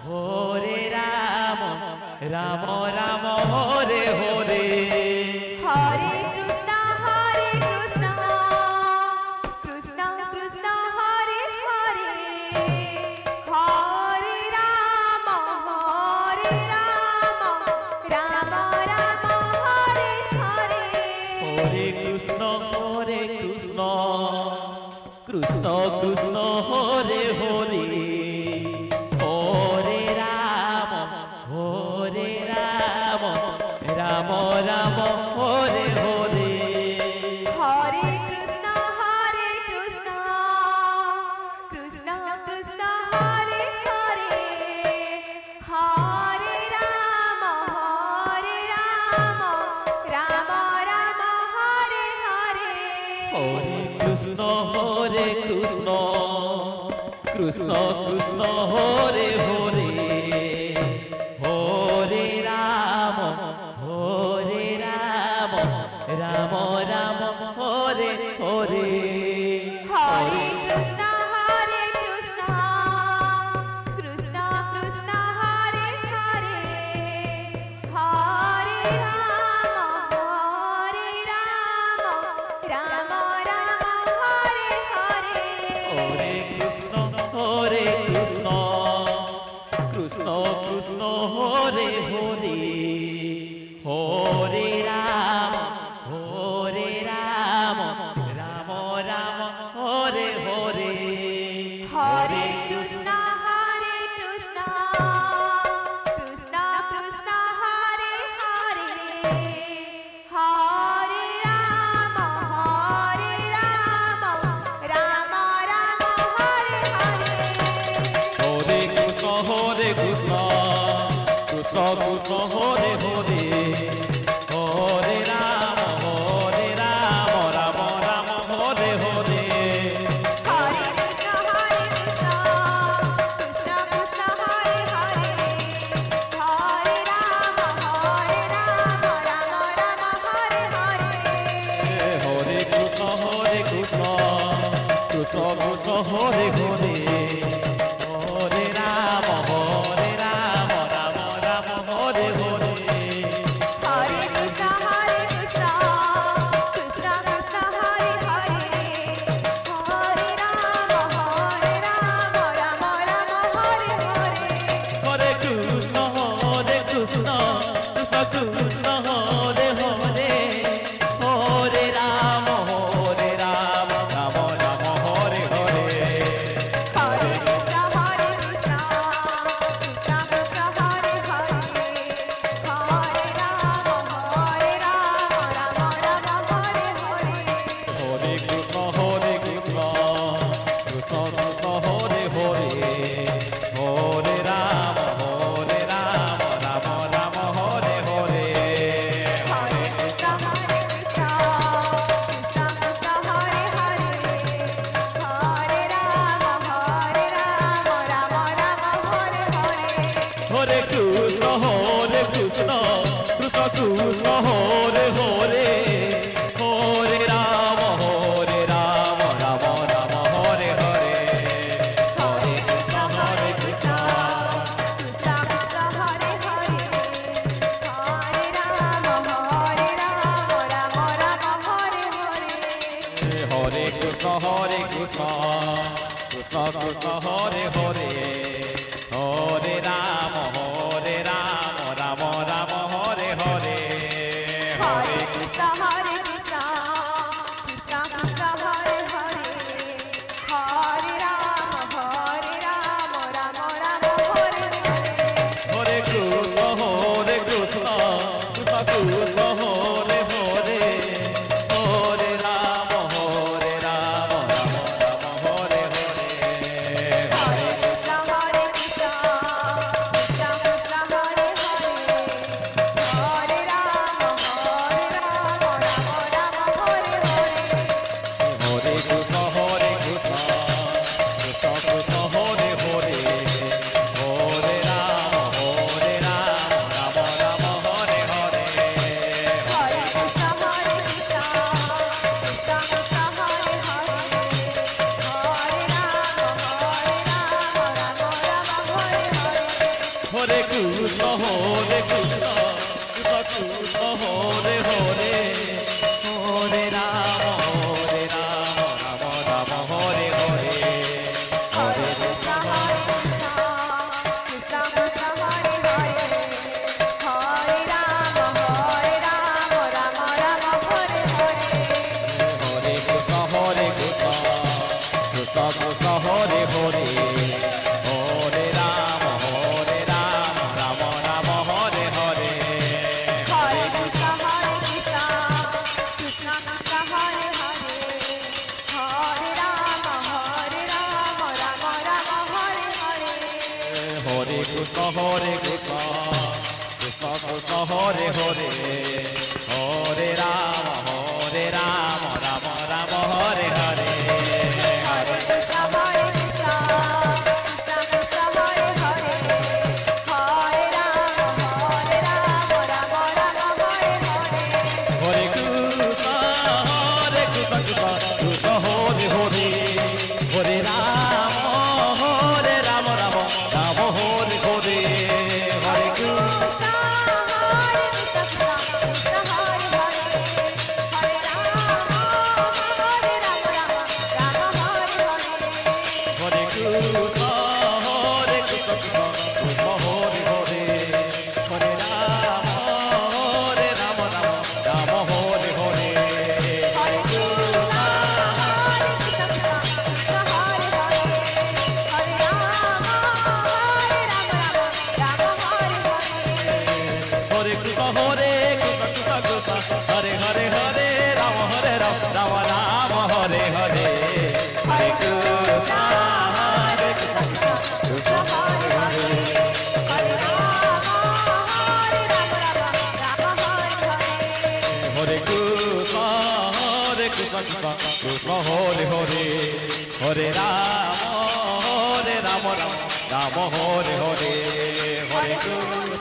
Hare Ram Ram Ram Hare Hare Hare Krishna Krishna Krishna Hare Hare Hare Ram Ram Ram Hare Hare Hare Krishna Krishna Krishna Hare Hare Hare Ram Ram Ram Hare Hare Hare Krishna Krishna Krishna Hare Hare Hare Ram Ram Ram Hare Hare Hare Krishna Krishna Krishna Hare Hare Hare Ram Ram Ram Hare Hare Hare Krishna Krishna Krishna Hare Hare Hare Ram Ram Ram Hare Hare Hare Krishna Krishna Krishna Hare Hare Hare Ram Ram Ram Hare Hare Hare Krishna Krishna Krishna Hare Hare Hare Ram Ram Ram Hare Hare Hare Krishna Krishna Krishna Hare Hare Hare Ram Ram Ram Hare Hare Hare Krishna Krishna Krishna Hare Hare Hare Ram Ram Ram Hare Hare Hare Krishna Krishna Krishna Hare Hare Hare Ram Ram Ram Hare Hare Hare Krishna Krishna Krishna Hare Hare Hare Ram Ram Ram Hare Hare Hare Krishna Krishna Krishna Hare Hare Hare Ram Ram Ram Hare Hare Hare Krishna Krishna Krishna Hare Hare Hare Ram Ram Ram Hare Hare Hare Krishna Krishna Krishna Hare Hare Hare Ram Ram Ram Hare Hare Hare Krishna Krishna Krishna Hare Hare Hare Ram Ram Ram Hare Hare Hare Krishna Krishna Krishna Hare Hare Hare Ram Ram Ram Hare Hare Hare Krishna Krishna Krishna Krishna Hare Hare Hare Ram Ram Ram Hare Hare Hare Krishna Krishna Krishna Hare Hare Hare Ram Ram Ram Hare Hare Hare Krishna Krishna Krishna Hare Hare Hare Ram Ram Ram Hare Hare Hare Krishna Krishna Krishna Hare Hare Hare Ram Ram Ram Hare Hare Hare Krishna Krishna Krishna Krishna Hare Hare Hare Ram Ram Ram Hare Hare Hare Krishna Krishna Krishna Hare Hare Hare Ram Ram Ram Hare Hare Hare Krishna Krishna Krishna Hare Hare Hare Ram Ram Ram Hare Hare Hare Krishna Krishna Krishna Hare Hare Hare Ram Ram Ram Hare Hare Hare Krishna Krishna Krishna Hare Hare Hare Ram Ram Ram Hare Hare Hare Krishna Hare Krishna Krishna Krishna Hare Hare Hare Ram Ram Hare Hare Hare Krishna Hare Krishna Hare Hare Hare Ram Ram Ram Hare Hare Hare Krishna Hare Krishna Hare Hare Hare Krishna Krishna Hare Hare Hare Ram Ram Ram Hare Hare Hare Krishna